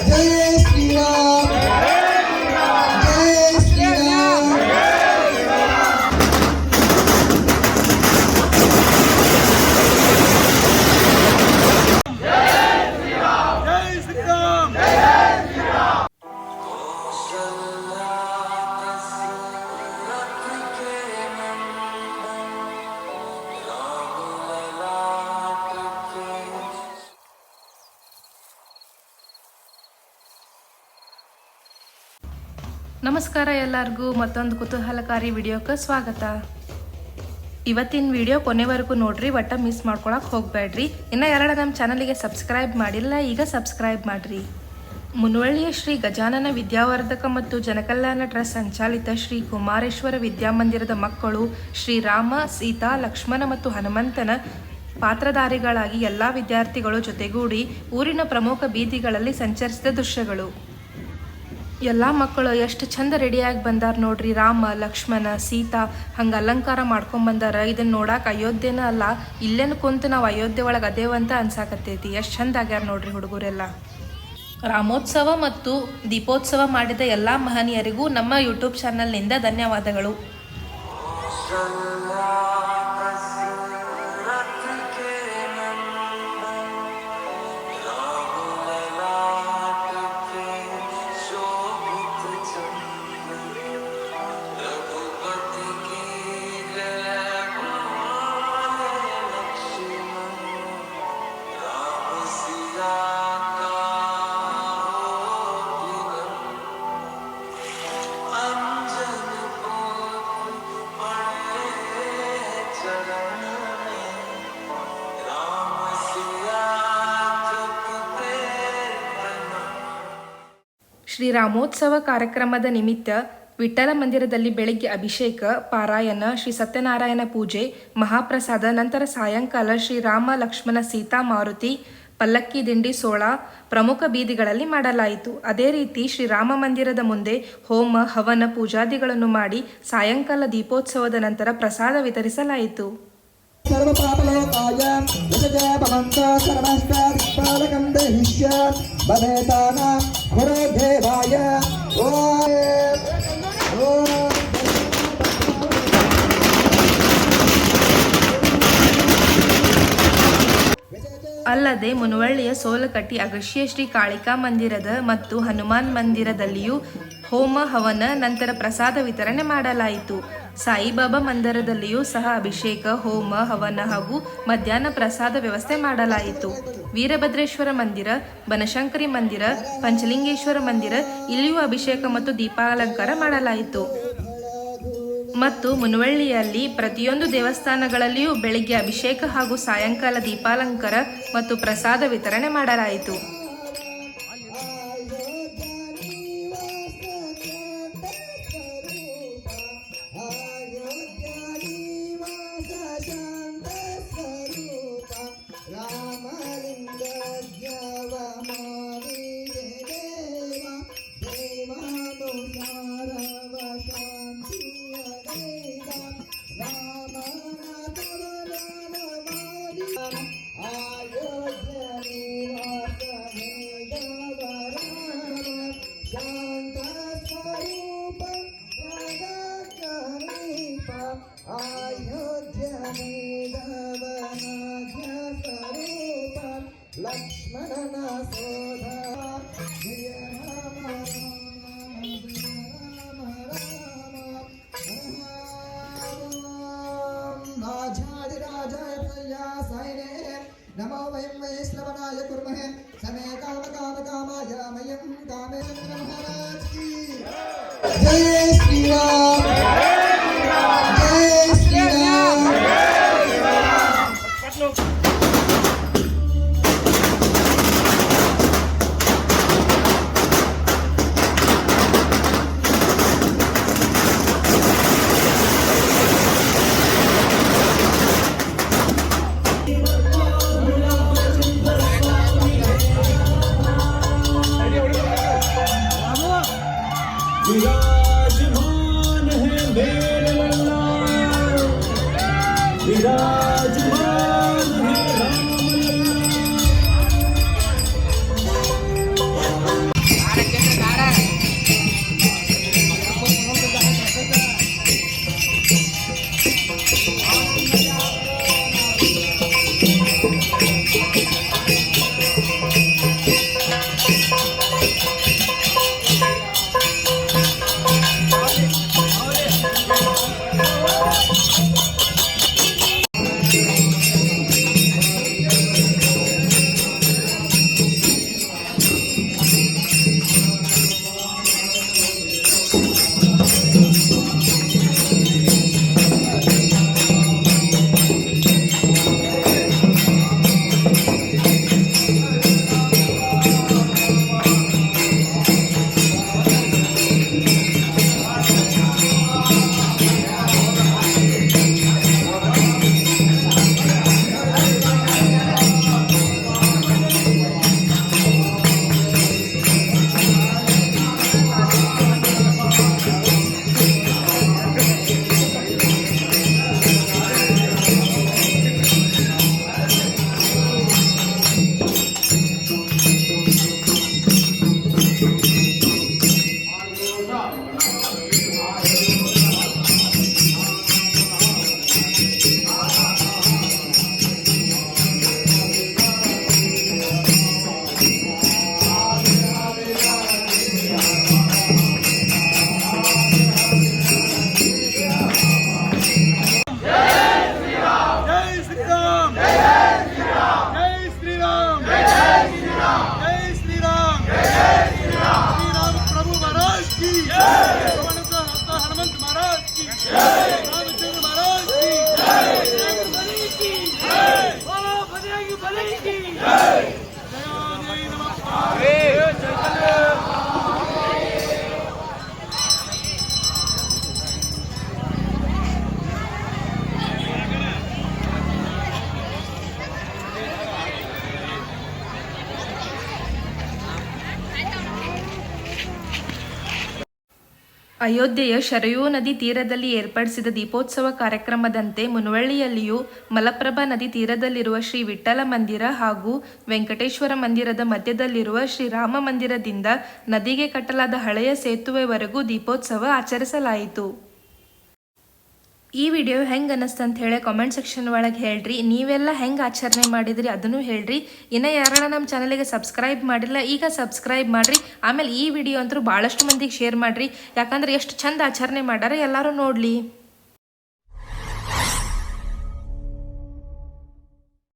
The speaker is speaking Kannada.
जय श्री राम जय श्री राम ನಮಸ್ಕಾರ ಎಲ್ಲರಿಗೂ ಮತ್ತೊಂದು ಕುತೂಹಲಕಾರಿ ವಿಡಿಯೋಕ್ಕೆ ಸ್ವಾಗತ. ಇವತ್ತಿನ ವಿಡಿಯೋ ಕೊನೆವರೆಗೂ ನೋಡ್ರಿ, ಒಟ್ಟ ಮಿಸ್ ಮಾಡ್ಕೊಳಕ್ಕೆ ಹೋಗಬೇಡ್ರಿ. ಇನ್ನು ಯಾರು ನಮ್ಮ ಚಾನಲಿಗೆ ಸಬ್ಸ್ಕ್ರೈಬ್ ಮಾಡಿಲ್ಲ, ಈಗ ಸಬ್ಸ್ಕ್ರೈಬ್ ಮಾಡಿರಿ. ಮುನವಳ್ಳಿಯ ಶ್ರೀ ಗಜಾನನ ವಿದ್ಯಾವರ್ಧಕ ಮತ್ತು ಜನಕಲ್ಯಾಣ ಟ್ರಸ್ಟ್ ಸಂಚಾಲಿತ ಶ್ರೀ ಕುಮಾರೇಶ್ವರ ವಿದ್ಯಾಮಂದಿರದ ಮಕ್ಕಳು ಶ್ರೀರಾಮ, ಸೀತಾ, ಲಕ್ಷ್ಮಣ ಮತ್ತು ಹನುಮಂತನ ಪಾತ್ರಧಾರಿಗಳಾಗಿ ಎಲ್ಲ ವಿದ್ಯಾರ್ಥಿಗಳು ಜೊತೆಗೂಡಿ ಊರಿನ ಪ್ರಮುಖ ಬೀದಿಗಳಲ್ಲಿ ಸಂಚರಿಸಿದ ದೃಶ್ಯಗಳು. ಎಲ್ಲ ಮಕ್ಕಳು ಎಷ್ಟು ಚಂದ ರೆಡಿಯಾಗಿ ಬಂದಾರ ನೋಡ್ರಿ. ರಾಮ, ಲಕ್ಷ್ಮಣ, ಸೀತಾ ಹಂಗೆ ಅಲಂಕಾರ ಮಾಡ್ಕೊಂಬಂದಾರ. ಇದನ್ನು ನೋಡಕ್ಕೆ ಅಯೋಧ್ಯೆನ ಅಲ್ಲ, ಇಲ್ಲೇನು ಕುಂತು ನಾವು ಅಯೋಧ್ಯೆ ಒಳಗೆ ಅದೇವಂತ ಅನ್ಸಾಕತ್ತೈತಿ. ಎಷ್ಟು ಚಂದ ಆಗ್ಯಾರ ನೋಡ್ರಿ ಹುಡುಗರೆಲ್ಲ. ರಾಮೋತ್ಸವ ಮತ್ತು ದೀಪೋತ್ಸವ ಮಾಡಿದ ಎಲ್ಲ ಮಹನೀಯರಿಗೂ ನಮ್ಮ ಯೂಟ್ಯೂಬ್ ಚಾನಲ್ನಿಂದ ಧನ್ಯವಾದಗಳು. ಶ್ರೀರಾಮೋತ್ಸವ ಕಾರ್ಯಕ್ರಮದ ನಿಮಿತ್ತ ವಿಠ್ಠಲ ಮಂದಿರದಲ್ಲಿ ಬೆಳಿಗ್ಗೆ ಅಭಿಷೇಕ, ಪಾರಾಯಣ, ಶ್ರೀ ಸತ್ಯನಾರಾಯಣ ಪೂಜೆ, ಮಹಾಪ್ರಸಾದ, ನಂತರ ಸಾಯಂಕಾಲ ಶ್ರೀರಾಮ, ಲಕ್ಷ್ಮಣ, ಸೀತಾ, ಮಾರುತಿ ಪಲ್ಲಕ್ಕಿ ದಿಂಡಿ ಸೋಳ ಪ್ರಮುಖ ಬೀದಿಗಳಲ್ಲಿ ಮಾಡಲಾಯಿತು. ಅದೇ ರೀತಿ ಶ್ರೀರಾಮ ಮಂದಿರದ ಮುಂದೆ ಹೋಮ, ಹವನ, ಪೂಜಾದಿಗಳನ್ನು ಮಾಡಿ ಸಾಯಂಕಾಲ ದೀಪೋತ್ಸವದ ನಂತರ ಪ್ರಸಾದ ವಿತರಿಸಲಾಯಿತು. सर्व पापलोकाय विजय भवन्त सर्वश्चादिक्पालकं देहिष्य बधेताना गुरुदेवाय ಅಲ್ಲದೆ ಮುನವಳ್ಳಿಯ ಸೋಲಕಟ್ಟಿ ಅಗಸ್ಯ ಶ್ರೀ ಕಾಳಿಕಾ ಮಂದಿರದ ಮತ್ತು ಹನುಮಾನ್ ಮಂದಿರದಲ್ಲಿಯೂ ಹೋಮ, ಹವನ ನಂತರ ಪ್ರಸಾದ ವಿತರಣೆ ಮಾಡಲಾಯಿತು. ಸಾಯಿಬಾಬಾ ಮಂದಿರದಲ್ಲಿಯೂ ಸಹ ಅಭಿಷೇಕ, ಹೋಮ, ಹವನ ಹಾಗೂ ಮಧ್ಯಾಹ್ನ ಪ್ರಸಾದ ವ್ಯವಸ್ಥೆ ಮಾಡಲಾಯಿತು. ವೀರಭದ್ರೇಶ್ವರ ಮಂದಿರ, ಬನಶಂಕರಿ ಮಂದಿರ, ಪಂಚಲಿಂಗೇಶ್ವರ ಮಂದಿರ ಇಲ್ಲಿಯೂ ಅಭಿಷೇಕ ಮತ್ತು ದೀಪಾಲಂಕಾರ ಮಾಡಲಾಯಿತು. ಮತ್ತು ಮುನವಳ್ಳಿಯಲ್ಲಿ ಪ್ರತಿಯೊಂದು ದೇವಸ್ಥಾನಗಳಲ್ಲಿಯೂ ಬೆಳಿಗ್ಗೆ ಅಭಿಷೇಕ ಹಾಗೂ ಸಾಯಂಕಾಲ ದೀಪಾಲಂಕಾರ ಮತ್ತು ಪ್ರಸಾದ ವಿತರಣೆ ಮಾಡಲಾಯಿತು. लक्ष्मण सोधा जय राम राजाधिराजाय प्रयासायने नमो वयं वैष्णवनाय कुर्महे समे कामकामकामाय मयं कामे महाराज की जय श्री राम जय श्री राम विराजमान है मेरे लल्ला, विराजमान है राम लल्ला। ಅಯೋಧ್ಯೆಯ ಶರಯೂ ನದಿ ತೀರದಲ್ಲಿ ಏರ್ಪಡಿಸಿದ ದೀಪೋತ್ಸವ ಕಾರ್ಯಕ್ರಮದಂತೆ ಮುನವಳ್ಳಿಯಲ್ಲಿಯೂ ಮಲಪ್ರಭಾ ನದಿ ತೀರದಲ್ಲಿರುವ ಶ್ರೀ ವಿಠ್ಠಲ ಮಂದಿರ ಹಾಗೂ ವೆಂಕಟೇಶ್ವರ ಮಂದಿರದ ಮಧ್ಯದಲ್ಲಿರುವ ಶ್ರೀರಾಮ ಮಂದಿರದಿಂದ ನದಿಗೆ ಕಟ್ಟಲಾದ ಹಳೆಯ ಸೇತುವೆವರೆಗೂ ದೀಪೋತ್ಸವ ಆಚರಿಸಲಾಯಿತು. ಈ ವಿಡಿಯೋ ಹೆಂಗೆ ಅನ್ನಿಸ್ತು ಅಂತ ಹೇಳಿ ಕಾಮೆಂಟ್ ಸೆಕ್ಷನ್ ಒಳಗೆ ಹೇಳ್ರಿ. ನೀವೆಲ್ಲ ಹೆಂಗೆ ಆಚರಣೆ ಮಾಡಿದ್ರಿ ಅದನ್ನು ಹೇಳ್ರಿ. ಇನ್ನು ಯಾರನ್ನ ನಮ್ಮ ಚಾನಲಿಗೆ ಸಬ್ಸ್ಕ್ರೈಬ್ ಮಾಡಿಲ್ಲ ಈಗ ಸಬ್ಸ್ಕ್ರೈಬ್ ಮಾಡಿರಿ. ಆಮೇಲೆ ಈ ವಿಡಿಯೋ ಅಂತೂ ಭಾಳಷ್ಟು ಮಂದಿಗೆ ಶೇರ್ ಮಾಡಿರಿ, ಯಾಕಂದ್ರೆ ಎಷ್ಟು ಚಂದ ಆಚರಣೆ ಮಾಡ್ಯಾರ ಎಲ್ಲರೂ ನೋಡಲಿ.